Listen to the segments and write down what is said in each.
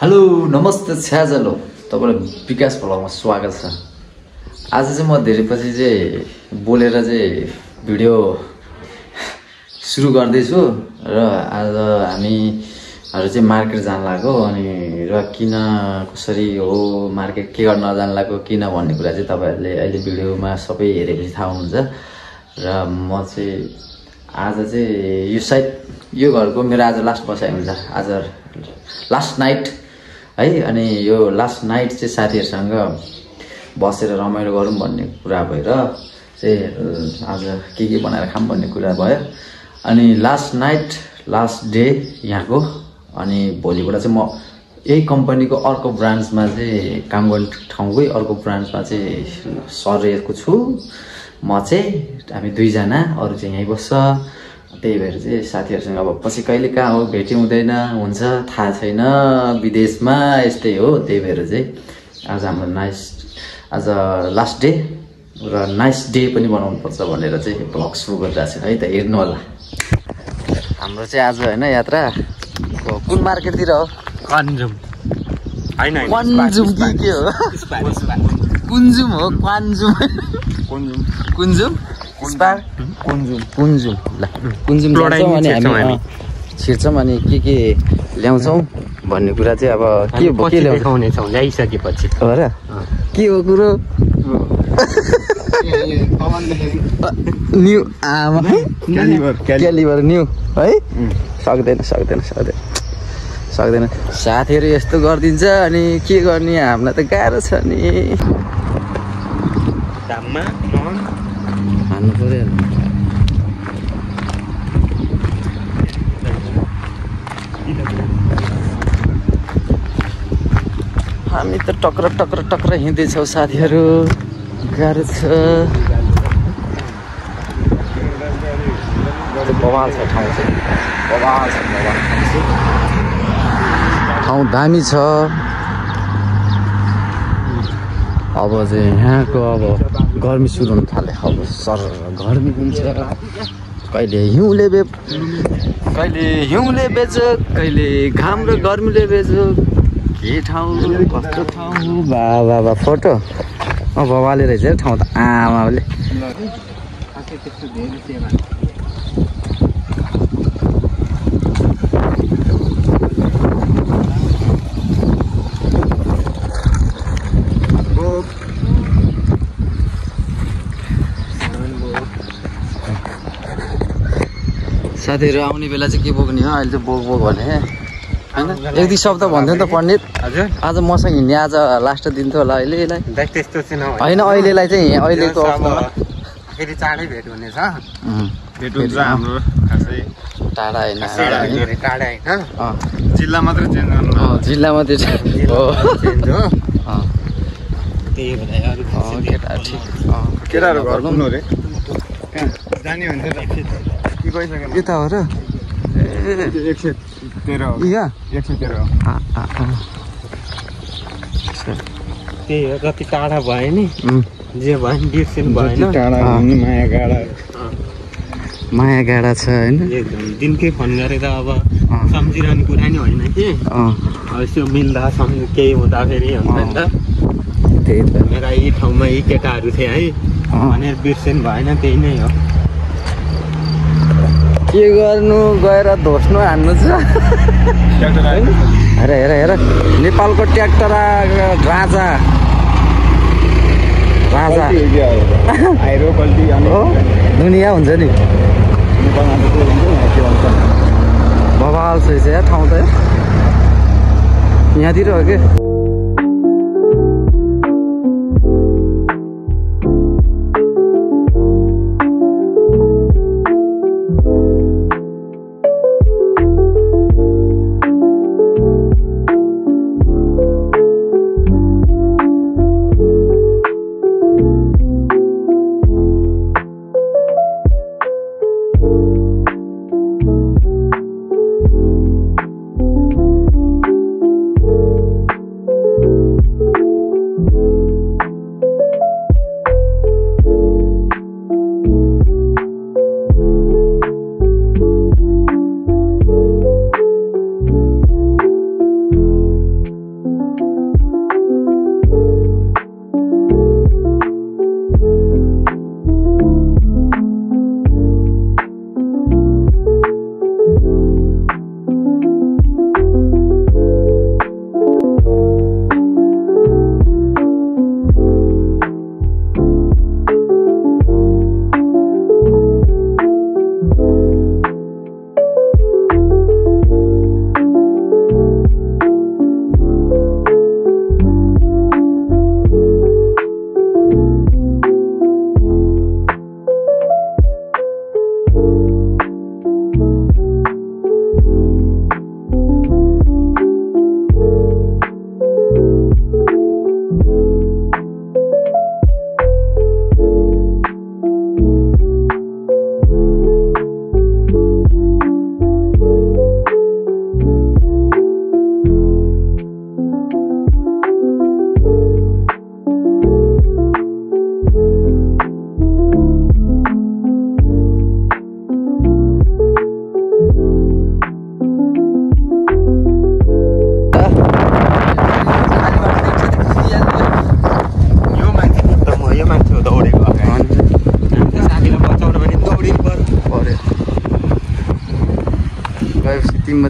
Hello नमस्ते छ्याजलो तपाईलाई विकास भ्लगमा स्वागत छ। आज चाहिँ म धेरै पछि चाहिँ बोलेर चाहिँ भिडियो सुरु गर्दै छु र आज हामीहरु चाहिँ मार्केट जान लाग्यो अनि र किन कसरी हो मार्केट के गर्न जान लाग्यो किन भन्ने कुरा चाहिँ तपाईहरुले अहिले भिडियोमा सबै हेरेपछि थाहा हुन्छ। र म चाहिँ आज चाहिँ यो साइड यो घरको मेरो आज लास्ट बसाइ हुन्छ, आज लास्ट नाइट है। अनि यो लास्ट नाइट चाहिँ साथीहरुसँग बसेर रमाइलो गरौँ भन्ने कुरा भएर चाहिँ आज के बनाएर खाम भन्ने कुरा भयो। अनि लास्ट नाइट लास्ट डे यहाँको। अनि भोलिबाट चाहिँ म यही कम्पनीको अर्को ब्रान्चमा चाहिँ काम गर्ने ठाउँकै अर्को ब्रान्चमा चाहिँ सरेको छु। म चाहिँ हामी दुईजना, अरू चाहिँ यहीँ बस्छ। त्यही भएर चाहिँ साथीहरुसँग अब पछि कहिले कहाँ हो भेटी हुँदैन हुन्छ थाहा छैन, विदेशमा यस्तै हो। त्यही भएर चाहिँ आज हाम्रो आज लास्ट डे र नाइस डे पनि बनाउनु पर्छ भनेर चाहिँ भ्लग सुरु गरिरहेको छु है त, हेर्नु होला। हाम्रो चाहिँ आज हैन यात्रा कुन मार्केटतिर हो? क्वान्जुम हैन क्वान्जुम के हो? कुन्जुम हो, क्वान्जुम कुन्जुम स्पार कुन्जुम ल कुन्जुम जान्छौँ अनि हामी छिर्छौँ अनि के ल्याउँछौँ भन्ने कुरा चाहिँ अब के ल्याउने छौँ ल्याइसकेपछि हो र के हो कुरो। न्यू आमा क्यालिबर न्यू है, सक्दैन साथीहरु यस्तो गरिदिन्छ अनि के गर्ने, हामीलाई त गाह्रो छ नि। दाममा हान्नु पर्यो। हामी त टक्र हिँड्दैछौँ साथीहरु, गाह्रो छ। बवाल छ ठाउँ चाहिँ, बवाल ठाउँ दामी छ। अब चाहिँ यहाँको अब गर्मी सुरु हुन थाल्यो। अब सर गर्मी हुन्छ, कहिले हिउँले बेच कहिले घाम र गर्मीले बेच के ठाउँ कस्तो ठाउँ। बा फोटो बबाले रहेछ ठाउँ त आमाले। साथीहरु आउने बेला चाहिँ के बोक्ने हो, अहिले चाहिँ बोक भने हैन एक दुई शब्द भन्थ्यो नि त पण्डित। हजुर आज मसँग हिँड्ने आज लास्ट दिन त होला अहिलेलाई। त्यस्तो चाहिँ हैन अहिलेलाई चाहिँ अहिलेको अवस्थामा फेरि चाँडै भेट हुनेछ। भेट हुन्छ हाम्रो खासै टाढा हैन, टाढा हैन, जिल्ला मात्र चेन्ज गर्नु। जिल्ला मात्रै हो चेन्ज हो। त्यही भएर अरु केटाहरु घर कुन हो रे? जाने भने के गइसक्यो यता हो र 113 हो। यहाँ 113 हो। त्यही हो, कति टाढा भयो नि जे भयो नि बिर्सिनु भएन। टाढा माया गाडा छ हैन। दिनकै फोन गरेर अब सम्झिरहने कुरा नि होइन कि यसो मिल्दा सम्झ केही हुँदाखेरि हुन्छ नि त। त्यही त मेरा यी ठाउँमा यी केटाहरू थिए है भनेर बिर्सिनु भएन, त्यही नै हो। के गर्नु गएर धोस्नु हान्नु छ। हेर नेपालको ट्र्याक्टर राजा दुनिया हुन्छ नि। बवाल छ यार ठाउँ त यहाँतिर हो कि।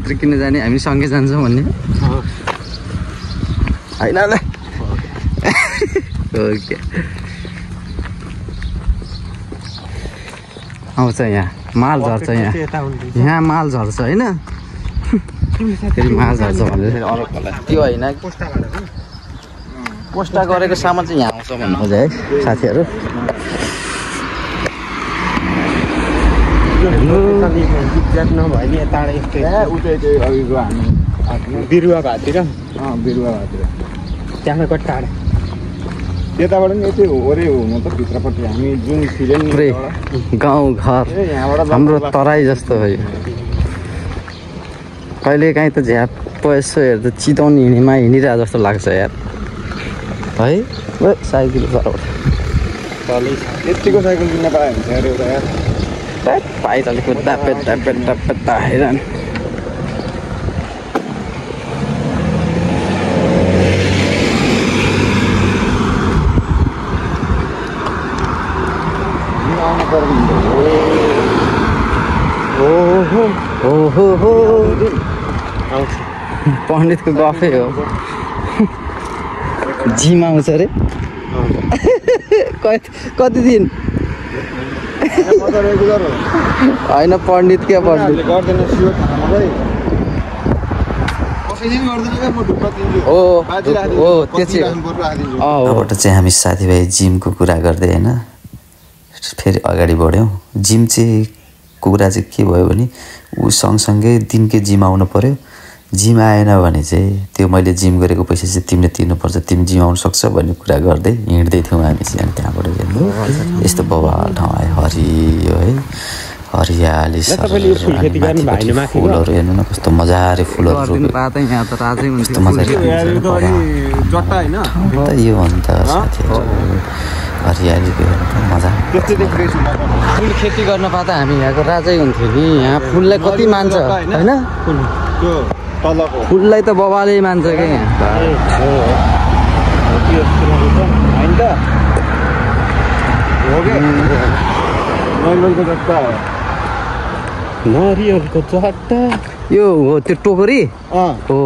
मात्रै किन जाने हामी सँगै जान्छौँ भन्ने होइन ल ओके आउँछ यहाँ माल झर्छ यहाँ माल झर्छ होइन फेरि माल झर्छ भनेर अरू त्यो होइन पोस्टा गरेको सामान चाहिँ यहाँ आउँछ भन्नु खोजे है साथीहरू बिरुवा भातिर त्यहाँ टाढा त्यताबाट नि यतै ओरे हुनु त भित्रपट्टि हामी जुन फिल्म गाउँ घर हाम्रो तराई जस्तो हो कहिले काहीँ त झ्याप यसो हेर्दा चिताउनु हिँडीमा हिँडिरहेको जस्तो लाग्छ यार है साइकल यतिको साइकल किन्न पायो भने चाहिँ एउटा यार पाइतले कुद्दा पेट्दा हैरान पण्डितको गफै हो जिम आउँछ अरे कति दिन होइन पण्डित क्या पण्डित अबबाट चाहिँ हामी साथीभाइ जिमको कुरा गर्दै होइन फेरि अगाडि बढ्यौँ जिम चाहिँ कुरा चाहिँ के भयो भने ऊ सँगसँगै दिनकै जिम आउनु पऱ्यो जिम आएन भने चाहिँ त्यो मैले जिम गरेको पैसा चाहिँ तिमीले तिर्नुपर्छ तिमी जिम आउनु सक्छ भन्ने कुरा गर्दै हिँड्दै थियौँ हामी चाहिँ अनि त्यहाँबाट हेर्नु यस्तो बवाल ठाउँ आयो हरियो है हरियाली फुलहरू हेर्नु न कस्तो मजाले फुलहरू कस्तो मजाले यो हो नि त साथीहरू हरियालीको मजा फुल खेती गर्न पाउँदा हामी यहाँको राजै हुन्थ्यो नि यहाँ फुललाई कति मान्छ होइन फुललाई त बबाले मान्छ क्या यहाँ नरिवलको चट्टा यो हो त्यो टोकरी हो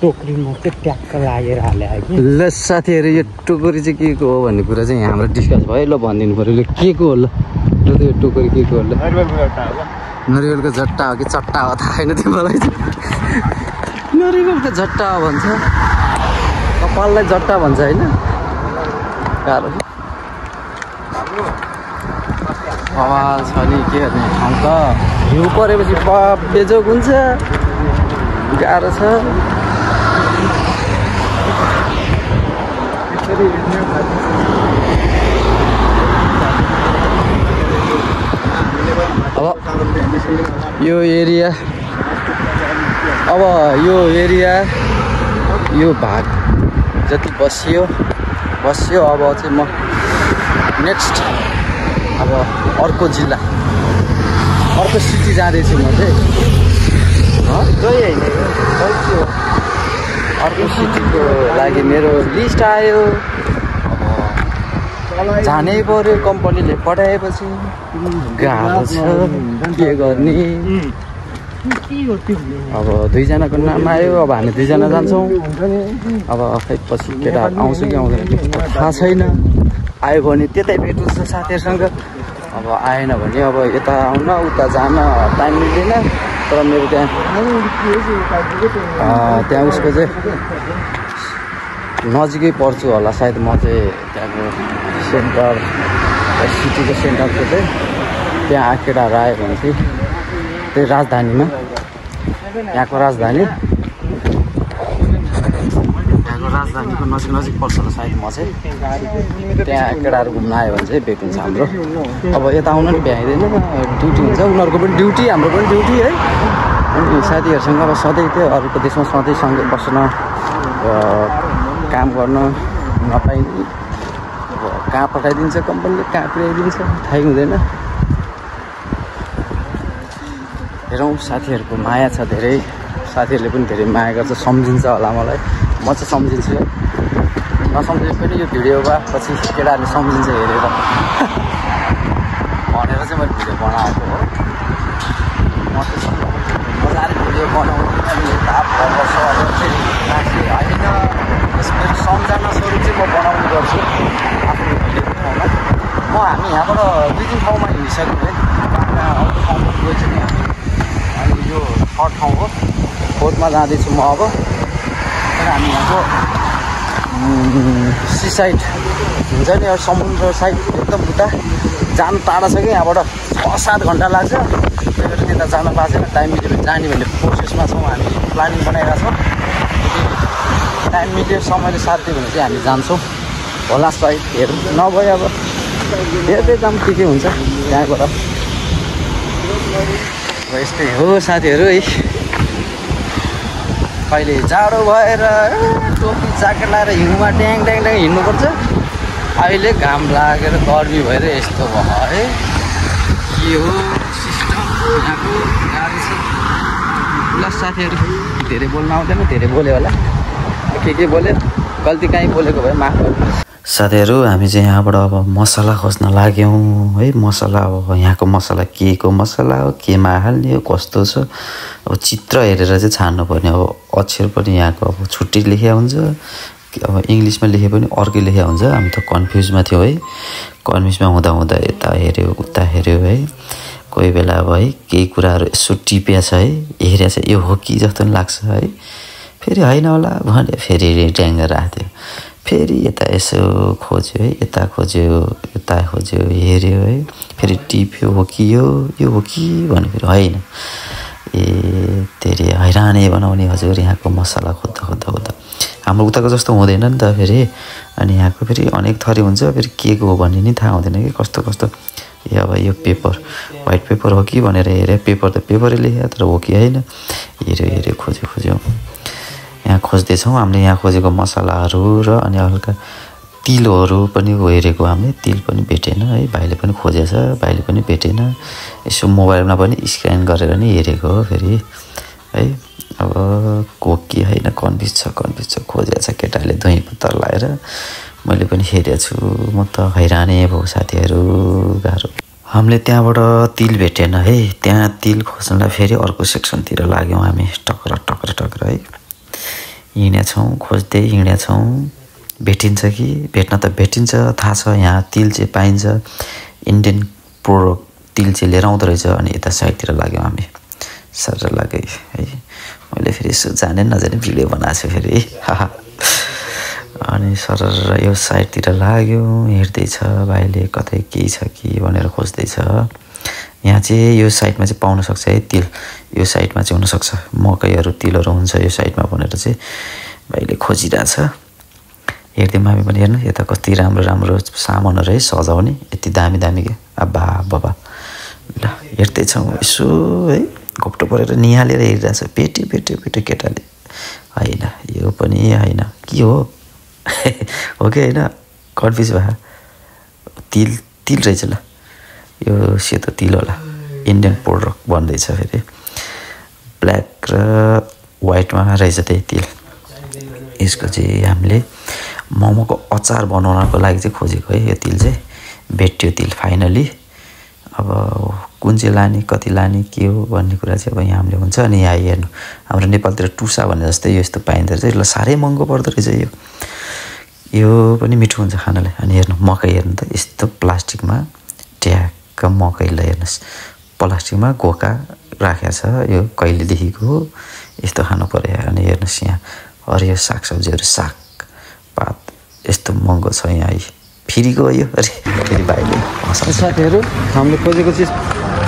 टोकरीमा चाहिँ ट्याक्क लागेर हाल्यो ल साथीहरू यो टोकरी चाहिँ के को हो भन्ने कुरा चाहिँ हाम्रो डिस्कस भयो ल भनिदिनु पऱ्यो ल के को हो ल त्यो टोकरी के को हो ल नरिवलको झट्टा हो कि चट्टा हो थाहा छैन त्यो मलाई चाहिँ नरिवलको झट्टा हो भन्छ कपाललाई झट्टा भन्छ होइन गाह्रो आवाज छ नि के गर्ने ठाउँ त हिउँ परेपछि बेजोग हुन्छ गाह्रो छ अब यो एरिया यो भाग जति बसियो अब चाहिँ म नेक्स्ट अब अर्को जिल्ला अर्को सिटी जाँदैछु म चाहिँ अर्को सिटीको लागि मेरो लिस्ट आयो जानै पर्यो कम्पनीले पठाएपछि गाह्रो छ के गर्ने अब दुईजनाको नाम आयो अब हामी दुईजना जान्छौँ अब खै पछि केटाहरू आउँछ कि आउँदैन थाहा छैन आयो भने त्यतै भेट हुन्छ साथीहरूसँग अब आएन भने अब यता आउन उता जान टाइम मिल्दैन तर मेरो त्यहाँ उसको चाहिँ नजिकै पर्छु होला सायद म चाहिँ त्यहाँको सेन्टर सिटीको सेन्टरको चाहिँ त्यहाँ केटाहरू आयो भने चाहिँ त्यही राजधानीमा यहाँको राजधानीको नजिक पर्छ होला सायद म चाहिँ त्यहाँ केटाहरू घुम्न आयो भने चाहिँ भेट हुन्छ हाम्रो अब यता आउन नि भ्याइँदैन ड्युटी हुन्छ उनीहरूको पनि ड्युटी हाम्रो पनि ड्युटी है अनि साथीहरूसँग अब सधैँ त्यो अरूको देशमा सधैँ सँगै बस्न काम गर्न नपाइने अब कहाँ पठाइदिन्छ कम्पनीले कहाँ पुर्याइदिन्छ थाहै हुँदैन हेरौँ साथीहरूको माया छ धेरै साथीहरूले पनि धेरै माया गर्छ सम्झिन्छ होला मलाई म चाहिँ सम्झिन्छु नसम्झे पनि यो भिडियोमा पछि केटाहरूले सम्झिन्छ हेरेर भनेर चाहिँ मैले भिडियो बनाएको हो। म त्यसो मजाले भिडियो बनाउनु अहिले थाहा पर्छ अब फेरि मान्छे होइन मेरो सम्झना स्वरूप चाहिँ म बनाउने गर्छु आफ्नो भिडियो ठाउँमा। हामी यहाँबाट 2-3 ठाउँमा हिँडिसक्यौँ है। अर्को ठाउँमा गएछु नि हामी। अनि यो 3rd ठाउँ हो, खोजमा जाँदैछु म अब। तर हामी यहाँको सी साइड हुन्छ नि, समुद्र साइड एकदम उता जानु टाढा छ कि यहाँबाट 6-7 घन्टा लाग्छ। त्यही भएर त्यता जान पाएको छैन। टाइम मिल्यो भने जाने भन्ने प्रोसेसमा छौँ हामी, प्लानिङ बनाइरहेको छौँ। टाइम मिल्यो समयले साथ दियो भने चाहिँ हामी जान्छौँ होला साइड हेरौँ, नभए अब हेर्दै जाऊँ के हुन्छ त्यहाँबाट। अब यस्तै हो साथीहरू है। कहिले जाडो भएर टोपी ज्याकेट लगाएर हिउँमा ट्याङ ट्याङ ट्याङ हिँड्नुपर्छ, अहिले घाम लागेर गर्मी भएर यस्तो भयो है। के हो सिस्टम यहाँको गाडी छ। ल साथीहरू धेरै बोल्न आउँदैन, धेरै बोल्यो होला, के बोल्यो गल्ती कहीँ बोलेको भए माफ गर्नु। साथीहरू हामी चाहिँ यहाँबाट अब मसला खोज्न लाग्यौँ है। मसला अब यहाँको मसला के को मसला हो, केमा हाल्ने हो, कस्तो छ, अब चित्र हेरेर चाहिँ छान्नुपर्ने हो। अक्षर पनि यहाँको अब छुट्टै लेखिया हुन्छ, अब इङ्ग्लिसमा लेखे पनि अर्कै लेखिया हुन्छ। हामी त कन्फ्युजमा थियो है। कन्फ्युजमा हुँदा हुँदा यता हेऱ्यो उता हेऱ्यो है। कोही बेला अब है केही कुराहरू यसो टिपिया छ है, हेरेको छ यो हो कि जस्तो पनि लाग्छ है। फेरि होइन होला भने फेरि ट्याङ्ग राख्थ्यो, फेरि यता यसो खोज्यो है, यता खोज्यो यता खोज्यो हेऱ्यो है, फेरि टिप्यो हो कि यो हो कि भने फेरि होइन। ए धेरै हैरानै बनाउने हजुर यहाँको मसला खोज्दा खोज्दा खोज्दा। हाम्रो उताको जस्तो हुँदैन नि त फेरि। अनि यहाँको फेरि अनेक थरी हुन्छ, फेरि के को हो भन्ने नि थाहा हुँदैन कि कस्तो कस्तो। ए अब यो पेपर व्हाइट पेपर हो कि भनेर हेऱ्यो, पेपर त पेपरै लेख्यो तर हो कि होइन हेऱ्यो खोज्यो। यहाँ खोज्दैछौँ हामीले। यहाँ खोजेको मसलाहरू र अनि हल्का तिलहरू पनि हेरेको हामीले, तिल पनि भेटेन है। भाइले पनि खोजेछ, भाइले पनि भेटेन। यसो मोबाइलमा पनि स्क्यान गरेर नि हेरेको हो फेरि है। अब को के होइन कन्फ्युज छ खोजेको छ केटाले धुइँ पत्तर लगाएर। मैले पनि हेरेको छु, म त हैरानै भयो साथीहरू, गाह्रो। हामीले त्यहाँबाट तिल भेटेन है। त्यहाँ तिल खोज्नलाई फेरि अर्को सेक्सनतिर लाग्यौँ हामी, टक्कर है। हिँडेछौँ खोज्दै हिँडेछौँ, भेटिन्छ कि भेट्न त भेटिन्छ थाहा छ। यहाँ तिल चाहिँ पाइन्छ, इन्डियन प्रोडक्ट तिल चाहिँ लिएर आउँदो रहेछ। अनि यता साइडतिर लाग्यौँ हामी, सर लाग्यो है। मैले फेरि यसो जाने नजाने भिडियो बनाएको छु फेरि है। अनि सर यो साइडतिर लाग्यो, हेर्दैछ भाइले कतै केही छ कि भनेर खोज्दैछ। यहाँ चाहिँ यो साइडमा चाहिँ पाउन सक्छ है तिल, यो साइडमा चाहिँ हुनसक्छ मकैहरू तिलहरू हुन्छ यो साइडमा भनेर चाहिँ भाइले खोजिरहेछ। हेर्दै हामी पनि हेर्नु यता कति राम्रो सामानहरू है सजाउने, यति दामी क्या अब्बा बाबा। ल हेर्दैछौँ यसो है, घोप्टो परेर निहालेर हेरिरहेछ। पेटे केटाले होइन यो पनि होइन के हो हो कि होइन कन्फ्युज भयो। तिल रहेछ ल, यो सेतो तिल होला, इन्डियन प्रोडक्ट भन्दैछ फेरि। ब्ल्याक र वाइटमा रहेछ त्यही तिल। यसको चाहिँ हामीले मोमोको अचार बनाउनको लागि चाहिँ खोजेको है। यो तिल चाहिँ भेट्यो तिल फाइनली। अब कुन चाहिँ लाने कति लाने के हो भन्ने कुरा चाहिँ अब यहाँ हामीले हुन्छ। अनि यहाँ हेर्नु हाम्रो नेपालतिर टुसा भन्ने जस्तै यो यस्तो पाइँदो रहेछ। ल साह्रै महँगो पर्दो रहेछ यो पनि मिठो हुन्छ खानालाई। अनि हेर्नु मकै हेर्नु त यस्तो प्लास्टिकमा ट्याक्क मकैलाई हेर्नुहोस्, प्लास्टिकमा घोका राखेको छ। यो कहिलेदेखिको हो यस्तो खानु पर्यो। अनि हेर्नुहोस् यहाँ हरियो सागसब्जीहरू, साग पात यस्तो महँगो छ यहाँ है। फ्रीको हो यो। अरे फेरि भाइले साथीहरू हामीले खोजेको चिज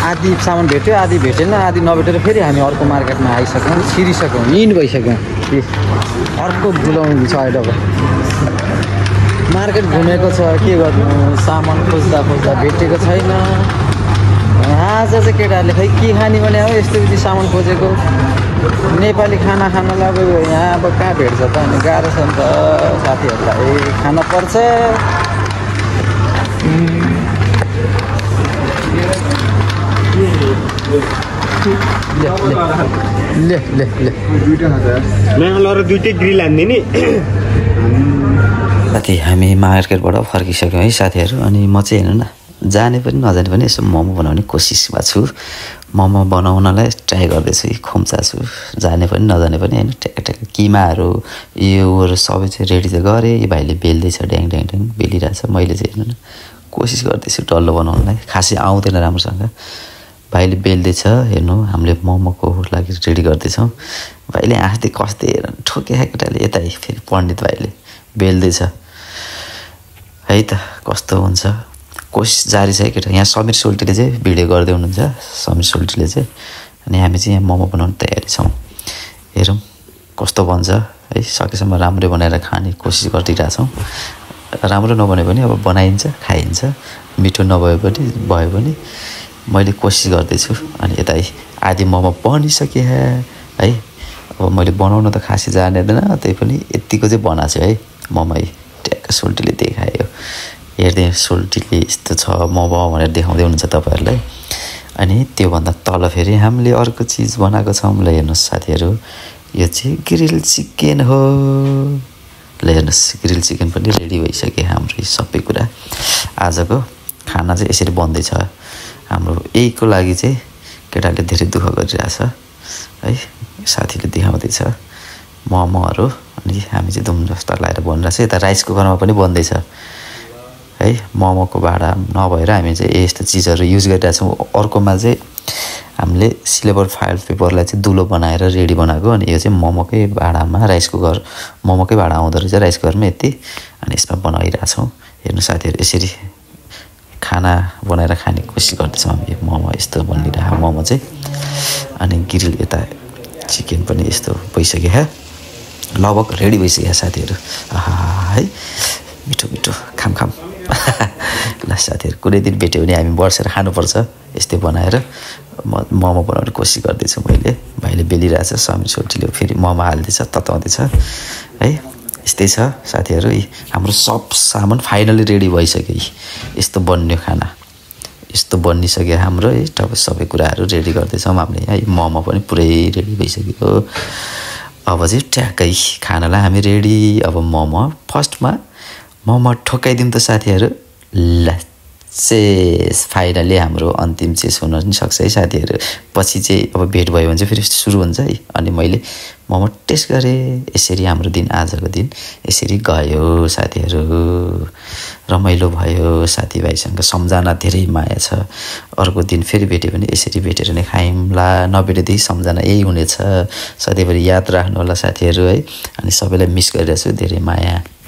आधी सामान भेट्यो, आधी भेटेन, आधी नभेटेर फेरि हामी अर्को मार्केटमा आइसक्यौँ, छिरिसक्यौँ, हिँड भइसक्यौँ। अर्को बुलाउनु छ अहिले। अब मार्केट घुमेको छ के गर्नु, सामान खोज्दा भेटेको छैन। आज चाहिँ केटाहरूले खै के खाने भने हो, यस्तो बित्ति सामान खोजेको। नेपाली खाना खानलाई अब यहाँ अब कहाँ भेट्छ त, अनि गाह्रो छ नि त साथीहरूलाई, खान पर्छ। दुईटै ग्रिल हान्ने नि साथी। हामी मार्केटबाट फर्किसक्यौँ है साथीहरू। अनि म चाहिँ हेर्नु न जाने पनि नजाने पनि यसो मोमो बनाउने कोसिसमा छु। मोमो बनाउनलाई ट्राई गर्दैछु, खुम्चा छु। जाने पनि नजाने पनि होइन, ट्याक किमाहरू योहरू सबै चाहिँ रेडी त गरेँ। यो भाइले बेल्दैछ, ड्याङ ड्याङ ड्याङ बेलिरहेछ। मैले चाहिँ हेर्नु न कोसिस गर्दैछु डल्लो बनाउनलाई, खासै आउँदैन राम्रोसँग। भाइले बेल्दैछ, हेर्नु हामीले मोमोको लागि रेडी गर्दैछौँ। भाइले हाँस्दै कस्दै हेर ठोके केटाले, यता फेरि पण्डित भाइले बेल्दैछ है त, कस्तो हुन्छ कोसिस जारी छ है केटा। यहाँ समीर सोल्टीले चाहिँ भिडियो गर्दै हुनुहुन्छ, समीर सोल्टीले चाहिँ। अनि हामी चाहिँ यहाँ मोमो बनाउने तयारी छौँ। हेरौँ कस्तो बन्छ है, सकेसम्म राम्रै बनाएर खाने कोसिस गरिरहेछौँ। राम्रो नबने पनि अब बनाइन्छ, खाइन्छ। मिठो नभए पनि भयो भने मैले कोसिस गर्दैछु। अनि यता आधी मोमो बनिसके है। अब मैले बनाउन त खासै जानेदैन, त्यही पनि यतिको चाहिँ बनाएको छु है मोमो। ट्याक्क सोल्टीले देखायो, हेर्दै सोल्टीले यस्तो छ मोमो भनेर देखाउँदै हुनुहुन्छ तपाईँहरूलाई। अनि त्योभन्दा तल फेरि हामीले अर्को चिज बनाएको छौँ। ल हेर्नुहोस् साथीहरू, यो चाहिँ ग्रिल चिकन हो। ल हेर्नुहोस् ग्रिल चिकन पनि रेडी भइसक्यो हाम्रो सबै कुरा। आजको खाना चाहिँ यसरी बन्दैछ हाम्रो। यहीको लागि चाहिँ केटाले धेरै दुःख गरिरहेछ है, साथीले देखाउँदैछ मोमोहरू। अनि हामी चाहिँ धुमधस्ता लगाएर बनिरहेछ। यता राइस कुकरमा पनि बन्दैछ है। मोमोको भाँडा नभएर हामी चाहिँ यस्तो चिजहरू युज गरिरहेछौँ। अर्कोमा चाहिँ हामीले सिल्भर फाइल पेपरलाई चाहिँ दुलो बनाएर रेडी बनाएको। अनि यो चाहिँ मोमोकै भाँडामा, राइस कुकर मोमोकै भाँडा आउँदो रहेछ राइस कुकरमा यति। अनि यसमा बनाइरहेछौँ। हेर्नु साथीहरू, यसरी खाना बनाएर खाने कोसिस गर्दैछौँ हामी। मोमो यस्तो बनिरहेको मोमो चाहिँ। अनि ग्रिल यता चिकन पनि यस्तो भइसक्यो है, लगभग रेडी भइसक्यो साथीहरू। है मिठो मिठो खाम ल साथीहरू, कुनै दिन भेट्यो भने हामी बसेर खानुपर्छ यस्तै बनाएर। मोमो बनाउने कोसिस गर्दैछु मैले। भाइले बेलिरहेछ, समीर सोल्टीले फेरि मोमो हाल्दैछ, तताउँदैछ है। यस्तै छ साथीहरू, हाम्रो सब सामान फाइनली रेडी भइसक्यो। यस्तो बन्यो खाना, यस्तो बनिसक्यो हाम्रो है। सबै कुराहरू रेडी गर्दैछौँ हामीले है। मोमो पनि पुरै रेडी भइसक्यो। अब चाहिँ ट्याक्कै खानालाई हामी रेडी। अब मोमो फर्स्टमा मोमो ठोक्काइदिउँ त साथीहरू। ल चेस फाइनली हाम्रो अन्तिम चेस हुन पनि सक्छ है साथीहरू। पछि चाहिँ अब भेट भयो भने चाहिँ फेरि सुरु हुन्छ है। अनि मैले मोमो टेस्ट गरेँ। यसरी हाम्रो दिन, आजको दिन यसरी गयो साथीहरू। रमाइलो भयो, साथीभाइसँग सम्झना धेरै माया छ। अर्को दिन फेरि भेट्यो भने यसरी भेटेर नै खायौँला, नभेटेदेखि सम्झना यही हुनेछ। सधैँभरि याद राख्नु होला साथीहरू है। अनि सबैलाई मिस गरिरहेछु, धेरै माया।